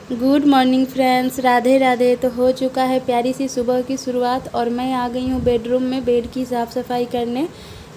Good morning friends, Radhe Radhe. तो हो चुका है प्यारी सी सुबह की शुरुआत और मैं आ गई हूँ बेडरूम में बेड की साफ़ सफाई करने।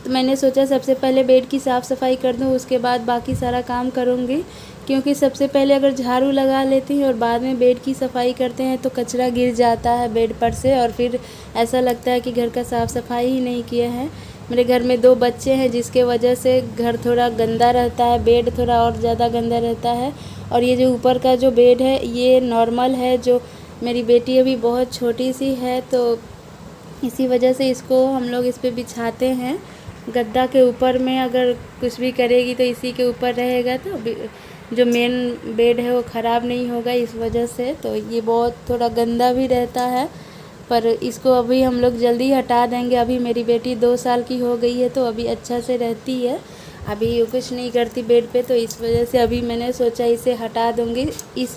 तो मैंने सोचा सबसे पहले बेड की साफ़ सफाई कर दूँ, उसके बाद बाकी सारा काम करूँगी। क्योंकि सबसे पहले अगर झाड़ू लगा लेती हैं और बाद में बेड की सफाई करते हैं तो कचरा गिर जाता है बेड पर से और फिर ऐसा लगता है कि घर का साफ़ सफाई ही नहीं किया है। मेरे घर में 2 बच्चे हैं जिसके वजह से घर थोड़ा गंदा रहता है, बेड थोड़ा और ज़्यादा गंदा रहता है। और ये जो ऊपर का जो बेड है ये नॉर्मल है, जो मेरी बेटी अभी बहुत छोटी सी है तो इसी वजह से इसको हम लोग इस पे बिछाते हैं। गद्दा के ऊपर में अगर कुछ भी करेगी तो इसी के ऊपर रहेगा तो जो मेन बेड है वो ख़राब नहीं होगा इस वजह से। तो ये बहुत थोड़ा गंदा भी रहता है, पर इसको अभी हम लोग जल्दी हटा देंगे। अभी मेरी बेटी 2 साल की हो गई है तो अभी अच्छा से रहती है, अभी ये कुछ नहीं करती बेड पे। तो इस वजह से अभी मैंने सोचा इसे हटा दूँगी, इस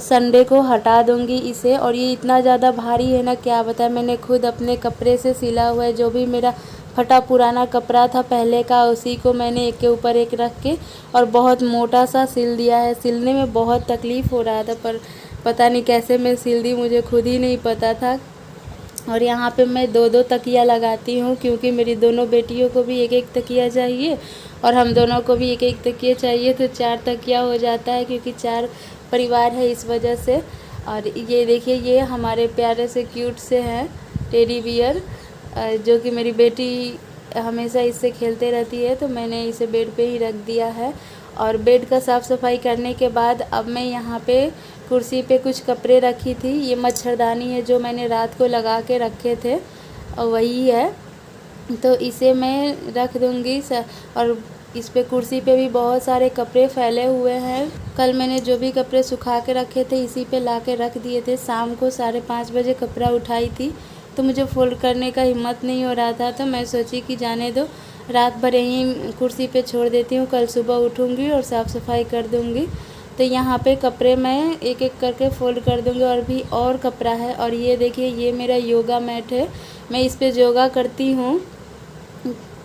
संडे को हटा दूँगी इसे। और ये इतना ज़्यादा भारी है ना, क्या बताएं। मैंने खुद अपने कपड़े से सिला हुआ है, जो भी मेरा फटा पुराना कपड़ा था पहले का उसी को मैंने एक के ऊपर एक रख के और बहुत मोटा सा सिल दिया है। सिलने में बहुत तकलीफ़ हो रहा था, पर पता नहीं कैसे मैं सिल दी, मुझे खुद ही नहीं पता था। और यहाँ पे मैं 2-2 तकिया लगाती हूँ क्योंकि मेरी दोनों बेटियों को भी 1-1 तकिया चाहिए और हम दोनों को भी 1-1 तकिया चाहिए, तो 4 तकिया हो जाता है क्योंकि 4 परिवार है इस वजह से। और ये देखिए, ये हमारे प्यारे से क्यूट से हैं टेडी बियर, जो कि मेरी बेटी हमेशा इससे खेलते रहती है, तो मैंने इसे बेड पे ही रख दिया है। और बेड का साफ़ सफाई करने के बाद अब मैं यहाँ पे कुर्सी पे कुछ कपड़े रखी थी। ये मच्छरदानी है जो मैंने रात को लगा के रखे थे और वही है, तो इसे मैं रख दूँगी। और इस पे कुर्सी पे भी बहुत सारे कपड़े फैले हुए हैं। कल मैंने जो भी कपड़े सुखा के रखे थे इसी पे ला के रख दिए थे। शाम को 5:30 बजे कपड़ा उठाई थी तो मुझे फ़ोल्ड करने का हिम्मत नहीं हो रहा था, तो मैं सोची कि जाने दो, रात भर यहीं कुर्सी पे छोड़ देती हूँ, कल सुबह उठूँगी और साफ़ सफाई कर दूँगी। तो यहाँ पे कपड़े मैं एक एक करके फ़ोल्ड कर दूँगी। और भी और कपड़ा है। और ये देखिए, ये मेरा योगा मैट है, मैं इस पे योगा करती हूँ।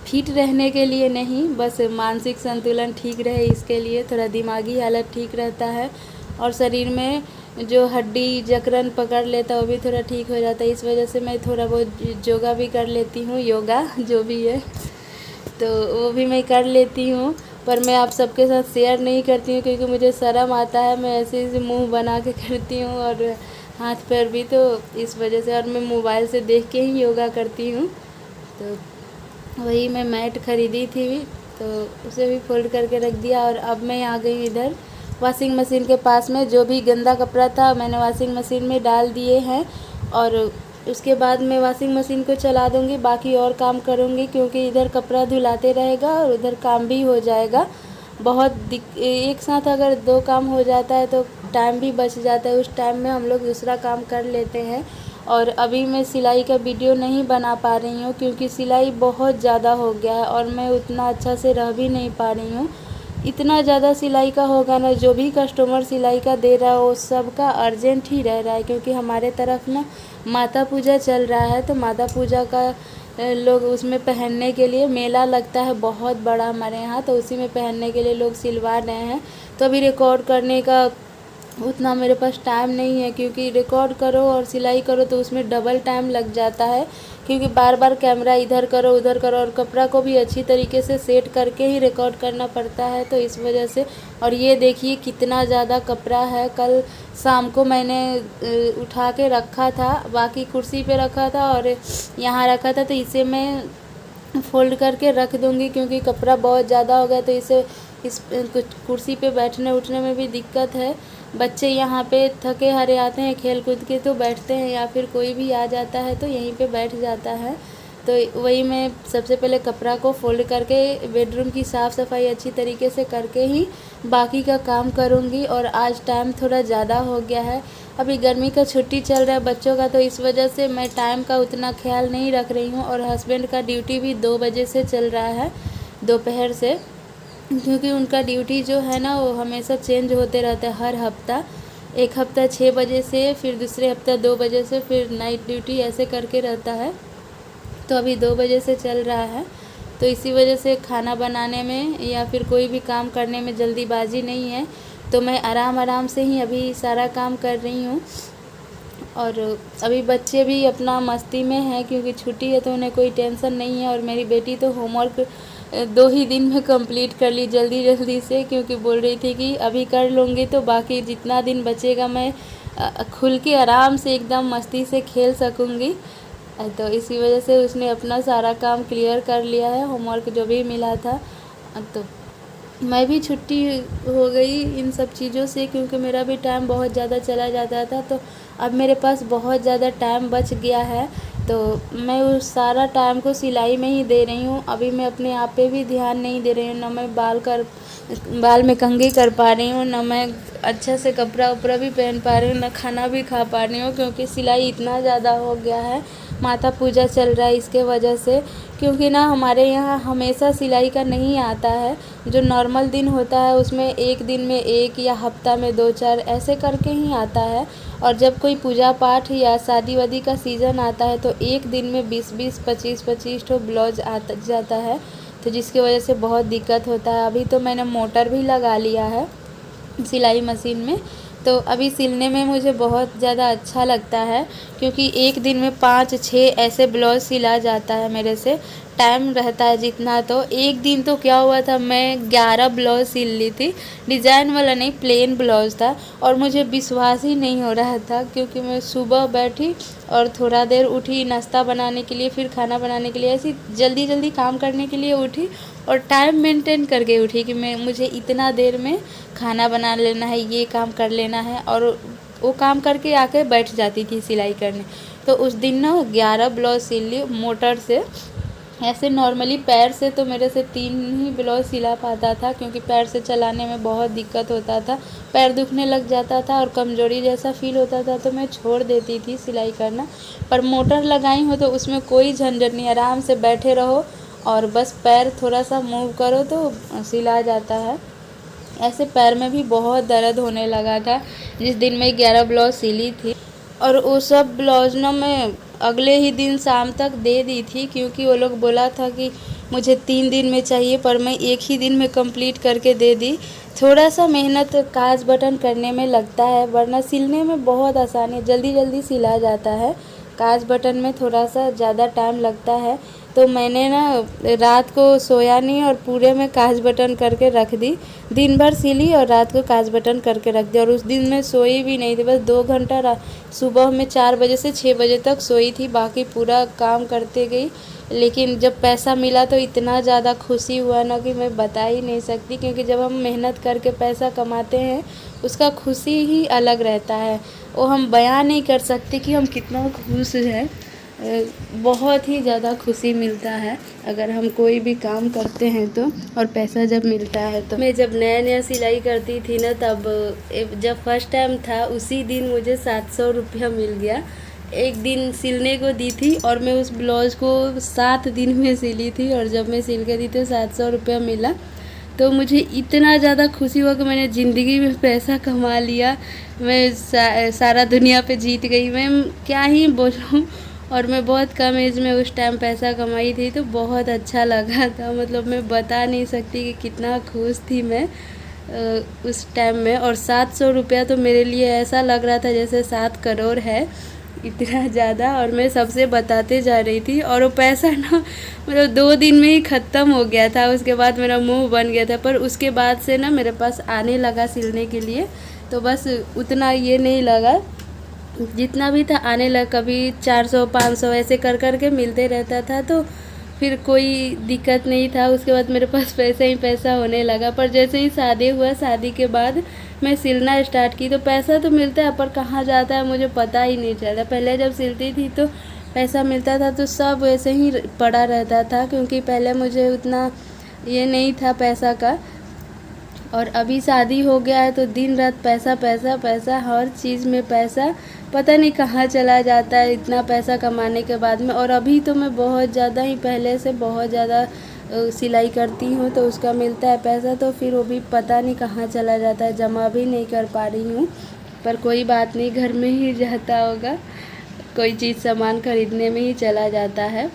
फिट रहने के लिए नहीं, बस मानसिक संतुलन ठीक रहे इसके लिए, थोड़ा दिमागी हालत ठीक रहता है और शरीर में जो हड्डी जकड़न पकड़ लेता है वो भी थोड़ा ठीक हो जाता है। इस वजह से मैं थोड़ा बहुत योगा भी कर लेती हूँ, योगा जो भी है तो वो भी मैं कर लेती हूँ। पर मैं आप सबके साथ शेयर नहीं करती हूँ क्योंकि मुझे शर्म आता है, मैं ऐसे ही मुँह बना के करती हूँ और हाथ पैर भी, तो इस वजह से। और मैं मोबाइल से देख के ही योगा करती हूँ। तो वही मैं मैट ख़रीदी थी तो उसे भी फोल्ड करके रख दिया। और अब मैं आ गई इधर वॉशिंग मशीन के पास में। जो भी गंदा कपड़ा था मैंने वॉशिंग मशीन में डाल दिए हैं और उसके बाद मैं वॉशिंग मशीन को चला दूँगी, बाकी और काम करूँगी क्योंकि इधर कपड़ा धुलाते रहेगा और उधर काम भी हो जाएगा। एक साथ अगर 2 काम हो जाता है तो टाइम भी बच जाता है, उस टाइम में हम लोग दूसरा काम कर लेते हैं। और अभी मैं सिलाई का वीडियो नहीं बना पा रही हूँ क्योंकि सिलाई बहुत ज़्यादा हो गया है और मैं उतना अच्छा से रह भी नहीं पा रही हूँ। इतना ज़्यादा सिलाई का होगा ना, जो भी कस्टमर सिलाई का दे रहा है वो सब का अर्जेंट ही रह रहा है क्योंकि हमारे तरफ ना माता पूजा चल रहा है। तो माता पूजा का लोग उसमें पहनने के लिए मेला लगता है बहुत बड़ा हमारे यहाँ, तो उसी में पहनने के लिए लोग सिलवा रहे हैं। तो अभी रिकॉर्ड करने का उतना मेरे पास टाइम नहीं है क्योंकि रिकॉर्ड करो और सिलाई करो तो उसमें डबल टाइम लग जाता है क्योंकि बार बार कैमरा इधर करो उधर करो और कपड़ा को भी अच्छी तरीके से सेट करके ही रिकॉर्ड करना पड़ता है, तो इस वजह से। और ये देखिए कितना ज़्यादा कपड़ा है, कल शाम को मैंने उठा के रखा था, बाकी कुर्सी पे रखा था और यहाँ रखा था, तो इसे मैं फ़ोल्ड करके रख दूँगी क्योंकि कपड़ा बहुत ज़्यादा हो गया। तो इसे इस कुर्सी पे बैठने उठने में भी दिक्कत है। बच्चे यहाँ पे थके हारे आते हैं खेल कूद के तो बैठते हैं, या फिर कोई भी आ जाता है तो यहीं पे बैठ जाता है। तो वही मैं सबसे पहले कपड़ा को फ़ोल्ड करके बेडरूम की साफ़ सफाई अच्छी तरीके से करके ही बाकी का काम करूँगी। और आज टाइम थोड़ा ज़्यादा हो गया है, अभी गर्मी का छुट्टी चल रहा है बच्चों का, तो इस वजह से मैं टाइम का उतना ख्याल नहीं रख रही हूँ। और हस्बैंड का ड्यूटी भी 2 बजे से चल रहा है दोपहर से, क्योंकि उनका ड्यूटी जो है ना वो हमेशा चेंज होते रहता है हर हफ्ता। एक हफ्ता 6 बजे से, फिर दूसरे हफ्ता 2 बजे से, फिर नाइट ड्यूटी ऐसे करके रहता है। तो अभी 2 बजे से चल रहा है, तो इसी वजह से खाना बनाने में या फिर कोई भी काम करने में जल्दीबाजी नहीं है। तो मैं आराम आराम से ही अभी सारा काम कर रही हूँ। और अभी बच्चे भी अपना मस्ती में हैं क्योंकि छुट्टी है तो उन्हें कोई टेंशन नहीं है। और मेरी बेटी तो होमवर्क 2 ही दिन में कंप्लीट कर ली जल्दी जल्दी से, क्योंकि बोल रही थी कि अभी कर लूँगी तो बाकी जितना दिन बचेगा मैं खुल के आराम से एकदम मस्ती से खेल सकूँगी। तो इसी वजह से उसने अपना सारा काम क्लियर कर लिया है, होमवर्क जो भी मिला था। तो मैं भी छुट्टी हो गई इन सब चीज़ों से, क्योंकि मेरा भी टाइम बहुत ज़्यादा चला जाता था। तो अब मेरे पास बहुत ज़्यादा टाइम बच गया है, तो मैं उस सारा टाइम को सिलाई में ही दे रही हूँ। अभी मैं अपने आप पे भी ध्यान नहीं दे रही हूँ, ना मैं बाल में कंघी कर पा रही हूँ, ना मैं अच्छा से कपड़ा उपड़ा भी पहन पा रही हूँ, ना खाना भी खा पा रही हूँ, क्योंकि सिलाई इतना ज़्यादा हो गया है। माता पूजा चल रहा है इसके वजह से, क्योंकि ना हमारे यहाँ हमेशा सिलाई का नहीं आता है। जो नॉर्मल दिन होता है उसमें एक दिन में एक या हफ्ता में 2-4 ऐसे करके ही आता है। और जब कोई पूजा पाठ या शादी वादी का सीज़न आता है तो एक दिन में 20-20, 25-25 ठो ब्लाउज आता जाता है, तो जिसकी वजह से बहुत दिक्कत होता है। अभी तो मैंने मोटर भी लगा लिया है सिलाई मशीन में, तो अभी सिलने में मुझे बहुत ज़्यादा अच्छा लगता है, क्योंकि एक दिन में 5-6 ऐसे ब्लाउज सिला जाता है मेरे से। टाइम रहता है जितना, तो एक दिन तो क्या हुआ था, मैं 11 ब्लाउज सिल ली थी। डिज़ाइन वाला नहीं, प्लेन ब्लाउज था। और मुझे विश्वास ही नहीं हो रहा था, क्योंकि मैं सुबह बैठी और थोड़ा देर उठी नाश्ता बनाने के लिए, फिर खाना बनाने के लिए, ऐसी जल्दी जल्दी काम करने के लिए उठी और टाइम मेंटेन करके उठी कि मुझे इतना देर में खाना बना लेना है, ये काम कर लेना है। और वो काम करके आके बैठ जाती थी सिलाई करने। तो उस दिन ना 11 ब्लाउज सिल ली मोटर से। ऐसे नॉर्मली पैर से तो मेरे से 3 ही ब्लाउज सिला पाता था, क्योंकि पैर से चलाने में बहुत दिक्कत होता था, पैर दुखने लग जाता था और कमज़ोरी जैसा फील होता था, तो मैं छोड़ देती थी सिलाई करना। पर मोटर लगाई हो तो उसमें कोई झंझट नहीं, आराम से बैठे रहो और बस पैर थोड़ा सा मूव करो तो सिला जाता है। ऐसे पैर में भी बहुत दर्द होने लगा था जिस दिन मैं 11 ब्लाउज सिली थी। और वो सब ब्लाउज ना मैं अगले ही दिन शाम तक दे दी थी, क्योंकि वो लोग बोला था कि मुझे 3 दिन में चाहिए, पर मैं एक ही दिन में कंप्लीट करके दे दी। थोड़ा सा मेहनत काज बटन करने में लगता है, वरना सिलने में बहुत आसानी है, जल्दी जल्दी सिला जाता है। काज बटन में थोड़ा सा ज़्यादा टाइम लगता है। तो मैंने ना रात को सोया नहीं और पूरे में काज बटन करके रख दी। दिन भर सिली और रात को काज बटन करके रख दिया। और उस दिन मैं सोई भी नहीं थी, बस 2 घंटा सुबह में 4 बजे से 6 बजे तक सोई थी, बाकी पूरा काम करते गई। लेकिन जब पैसा मिला तो इतना ज़्यादा खुशी हुआ ना कि मैं बता ही नहीं सकती, क्योंकि जब हम मेहनत करके पैसा कमाते हैं उसका खुशी ही अलग रहता है। वो हम बयां नहीं कर सकते कि हम कितना खुश हैं। बहुत ही ज़्यादा खुशी मिलता है अगर हम कोई भी काम करते हैं तो, और पैसा जब मिलता है तो। मैं जब नया नया सिलाई करती थी ना, तब जब फर्स्ट टाइम था उसी दिन मुझे 700 रुपया मिल गया। एक दिन सिलने को दी थी और मैं उस ब्लाउज़ को 7 दिन में सिली थी, और जब मैं सिल के दी तो 700 रुपया मिला। तो मुझे इतना ज़्यादा खुशी हुआ कि मैंने ज़िंदगी में पैसा कमा लिया, मैं सारा दुनिया पे जीत गई, मैं क्या ही बोलूँ। और मैं बहुत कम एज में उस टाइम पैसा कमाई थी, तो बहुत अच्छा लगा था। मतलब मैं बता नहीं सकती कि कितना खुश थी मैं उस टाइम में। और 700 रुपया तो मेरे लिए ऐसा लग रहा था जैसे 7 करोड़ है, इतना ज़्यादा। और मैं सबसे बताते जा रही थी, और वो पैसा ना मतलब 2 दिन में ही ख़त्म हो गया था। उसके बाद मेरा मुंह बन गया था, पर उसके बाद से ना मेरे पास आने लगा सिलने के लिए, तो बस उतना ये नहीं लगा, जितना भी था आने लगा। कभी 400-500 ऐसे कर कर के मिलते रहता था, तो फिर कोई दिक्कत नहीं था। उसके बाद मेरे पास पैसा ही पैसा होने लगा। पर जैसे ही शादी हुआ, शादी के बाद मैं सिलना स्टार्ट की, तो पैसा तो मिलता है पर कहाँ जाता है मुझे पता ही नहीं चला। पहले जब सिलती थी तो पैसा मिलता था तो सब वैसे ही पड़ा रहता था, क्योंकि पहले मुझे उतना ये नहीं था पैसा का। और अभी शादी हो गया है तो दिन रात पैसा पैसा पैसा, हर चीज़ में पैसा, पता नहीं कहाँ चला जाता है इतना पैसा कमाने के बाद में। और अभी तो मैं बहुत ज़्यादा ही पहले से बहुत ज़्यादा सिलाई करती हूँ, तो उसका मिलता है पैसा, तो फिर वो भी पता नहीं कहाँ चला जाता है, जमा भी नहीं कर पा रही हूँ। पर कोई बात नहीं, घर में ही जाता होगा, कोई चीज़ सामान खरीदने में ही चला जाता है।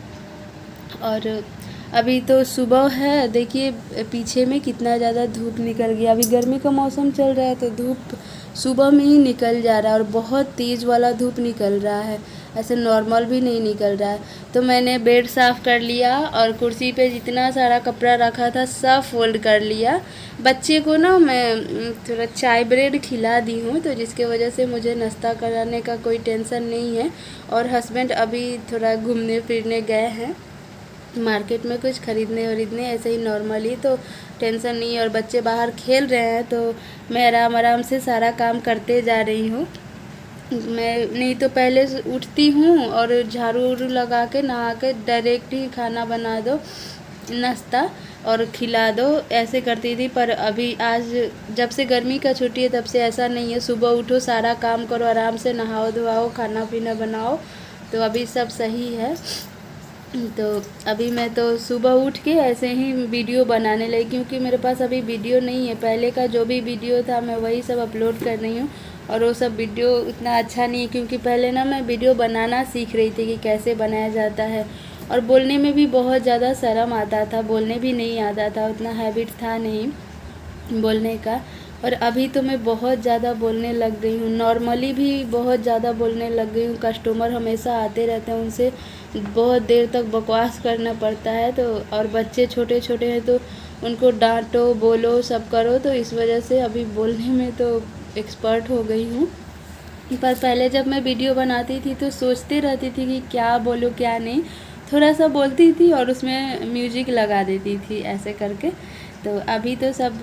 और अभी तो सुबह है, देखिए पीछे में कितना ज़्यादा धूप निकल गया। अभी गर्मी का मौसम चल रहा है तो धूप सुबह में ही निकल जा रहा है और बहुत तेज़ वाला धूप निकल रहा है, ऐसे नॉर्मल भी नहीं निकल रहा है। तो मैंने बेड साफ़ कर लिया और कुर्सी पे जितना सारा कपड़ा रखा था सब फोल्ड कर लिया। बच्चे को ना मैं थोड़ा चाय ब्रेड खिला दी हूँ, तो जिसके वजह से मुझे नाश्ता कराने का कोई टेंशन नहीं है। और हस्बैंड अभी थोड़ा घूमने फिरने गए हैं मार्केट में, कुछ ख़रीदने वरीदने, ऐसे ही नॉर्मली, तो टेंशन नहीं है। और बच्चे बाहर खेल रहे हैं तो मैं आराम आराम से सारा काम करते जा रही हूँ। मैं नहीं तो पहले उठती हूँ और झाड़ू उड़ू लगा के नहा के डायरेक्ट ही खाना बना दो, नाश्ता और खिला दो, ऐसे करती थी। पर अभी आज जब से गर्मी का छुट्टी है तब से ऐसा नहीं है। सुबह उठो, सारा काम करो, आराम से नहाओ धोआओ, खाना पीना बनाओ, तो अभी सब सही है। तो अभी मैं तो सुबह उठ के ऐसे ही वीडियो बनाने लगी, क्योंकि मेरे पास अभी वीडियो नहीं है। पहले का जो भी वीडियो था मैं वही सब अपलोड कर रही हूँ, और वो सब वीडियो उतना अच्छा नहीं है, क्योंकि पहले ना मैं वीडियो बनाना सीख रही थी कि कैसे बनाया जाता है। और बोलने में भी बहुत ज़्यादा शर्म आता था, बोलने भी नहीं आता था, उतना हैबिट था नहीं बोलने का। और अभी तो मैं बहुत ज़्यादा बोलने लग गई हूँ, नॉर्मली भी बहुत ज़्यादा बोलने लग गई हूँ। कस्टमर हमेशा आते रहते हैं, उनसे बहुत देर तक बकवास करना पड़ता है। तो और बच्चे छोटे छोटे हैं तो उनको डांटो बोलो सब करो, तो इस वजह से अभी बोलने में तो एक्सपर्ट हो गई हूँ। पर पहले जब मैं वीडियो बनाती थी तो सोचते रहती थी कि क्या बोलूँ क्या नहीं, थोड़ा सा बोलती थी और उसमें म्यूजिक लगा देती थी ऐसे करके। तो अभी तो सब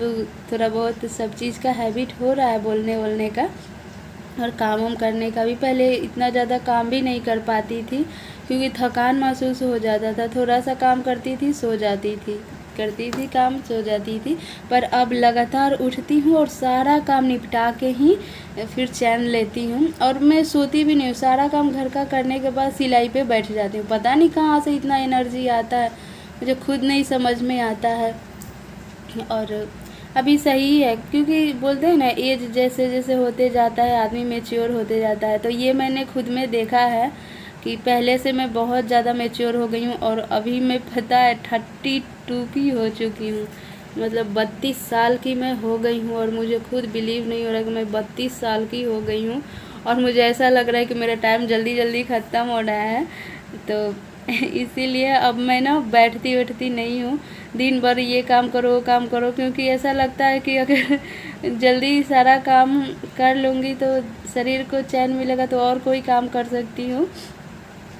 थोड़ा बहुत सब चीज़ का हैबिट हो रहा है, बोलने बोलने का और काम वाम करने का भी। पहले इतना ज़्यादा काम भी नहीं कर पाती थी, क्योंकि थकान महसूस हो जाता था। थोड़ा सा काम करती थी सो जाती थी, करती थी काम सो जाती थी। पर अब लगातार उठती हूँ और सारा काम निपटा के ही फिर चैन लेती हूँ। और मैं सोती भी नहीं हूँ, सारा काम घर का करने के बाद सिलाई पे बैठ जाती हूँ। पता नहीं कहाँ से इतना एनर्जी आता है, मुझे खुद नहीं समझ में आता है। और अभी सही है, क्योंकि बोलते हैं ना एज जैसे जैसे होते जाता है आदमी मैच्योर होते जाता है। तो ये मैंने खुद में देखा है कि पहले से मैं बहुत ज़्यादा मैच्योर हो गई हूँ। और अभी मैं पता है 32 की हो चुकी हूँ, मतलब 32 साल की मैं हो गई हूँ। और मुझे खुद बिलीव नहीं हो रहा कि मैं 32 साल की हो गई हूँ। और मुझे ऐसा लग रहा है कि मेरा टाइम जल्दी जल्दी ख़त्म हो रहा है। तो इसीलिए अब मैं ना बैठती बैठती नहीं हूँ, दिन भर ये काम करो वो काम करो, क्योंकि ऐसा लगता है कि अगर जल्दी सारा काम कर लूँगी तो शरीर को चैन मिलेगा तो और कोई काम कर सकती हूँ।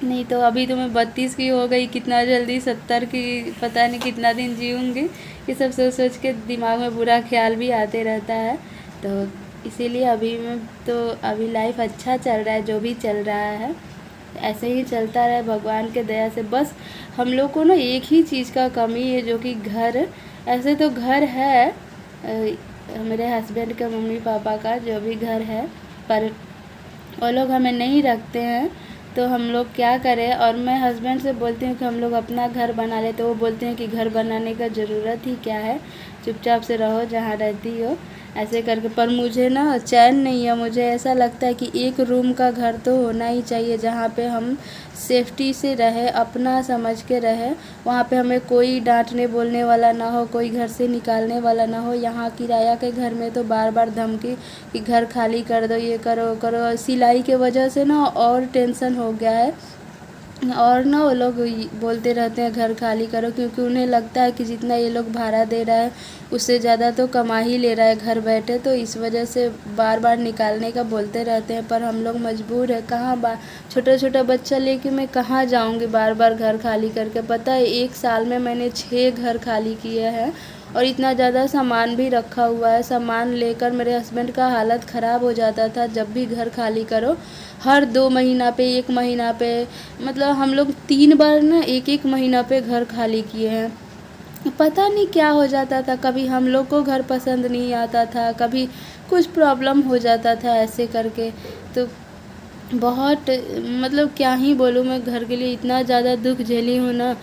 नहीं तो अभी तो मैं 32 की हो गई, कितना जल्दी 70 की, पता नहीं कितना दिन जीऊँगी। ये सब सोच सोच के दिमाग में बुरा ख्याल भी आते रहता है। तो इसीलिए अभी मैं तो अभी लाइफ अच्छा चल रहा है, जो भी चल रहा है ऐसे ही चलता रहे भगवान के दया से। बस हम लोग को ना एक ही चीज़ का कमी है, जो कि घर। ऐसे तो घर है मेरे हस्बैंड का, मम्मी पापा का जो भी घर है, पर वो लोग हमें नहीं रखते हैं, तो हम लोग क्या करें। और मैं हस्बैंड से बोलती हूँ कि हम लोग अपना घर बना ले, तो वो बोलते हैं कि घर बनाने का ज़रूरत ही क्या है, चुपचाप से रहो जहाँ रहती हो, ऐसे करके। पर मुझे ना चैन नहीं है, मुझे ऐसा लगता है कि एक रूम का घर तो होना ही चाहिए, जहाँ पे हम सेफ्टी से रहे, अपना समझ के रहे। वहाँ पे हमें कोई डांटने बोलने वाला ना हो, कोई घर से निकालने वाला ना हो। यहाँ किराया के घर में तो बार बार धमकी कि घर खाली कर दो, ये करो वो करो। सिलाई के वजह से ना और टेंशन हो गया है। और ना वो लोग बोलते रहते हैं घर खाली करो, क्योंकि उन्हें लगता है कि जितना ये लोग भाड़ा दे रहा है उससे ज़्यादा तो कमा ही ले रहा है घर बैठे, तो इस वजह से बार बार निकालने का बोलते रहते हैं। पर हम लोग मजबूर है, कहाँ छोटा छोटा बच्चा लेके मैं कहाँ जाऊँगी बार बार घर खाली करके। पता है 1 साल में मैंने 6 घर खाली किए हैं, और इतना ज़्यादा सामान भी रखा हुआ है। सामान लेकर मेरे हस्बैंड का हालत ख़राब हो जाता था जब भी घर खाली करो। हर 2 महीना पे 1 महीना पे, मतलब हम लोग 3 बार ना 1-1 महीना पे घर खाली किए हैं। पता नहीं क्या हो जाता था, कभी हम लोग को घर पसंद नहीं आता था, कभी कुछ प्रॉब्लम हो जाता था ऐसे करके। तो बहुत, मतलब क्या ही बोलूँ, मैं घर के लिए इतना ज़्यादा दुख झेली हूँ ना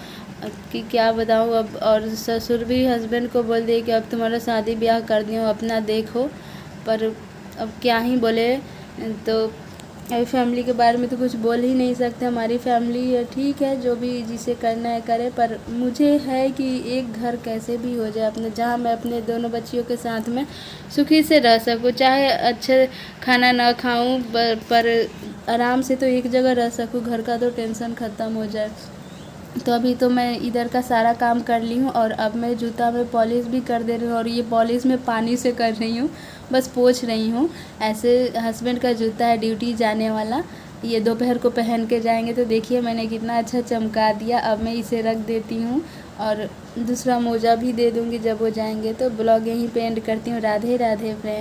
कि क्या बताऊँ अब। और ससुर भी हस्बैंड को बोल दिए कि अब तुम्हारा शादी ब्याह कर दिया, अपना देखो। पर अब क्या ही बोले। तो अभी फैमिली के बारे में तो कुछ बोल ही नहीं सकते, हमारी फैमिली है, ठीक है, जो भी जिसे करना है करे, पर मुझे है कि एक घर कैसे भी हो जाए अपने, जहाँ मैं अपने दोनों बच्चियों के साथ में सुखी से रह सकूँ, चाहे अच्छे खाना ना खाऊं पर आराम से तो एक जगह रह सकूँ, घर का तो टेंशन ख़त्म हो जाए। तो अभी तो मैं इधर का सारा काम कर ली हूँ और अब मैं जूता में पॉलिश भी कर दे रही हूँ, और ये पॉलिश मैं पानी से कर रही हूँ, बस पोंछ रही हूँ। ऐसे हस्बैंड का जूता है ड्यूटी जाने वाला, ये दोपहर को पहन के जाएंगे, तो देखिए मैंने कितना अच्छा चमका दिया। अब मैं इसे रख देती हूँ और दूसरा मोजा भी दे दूँगी जब वो जाएंगे। तो ब्लॉग यहीं पे एंड करती हूँ। राधे राधे फ्रेंड।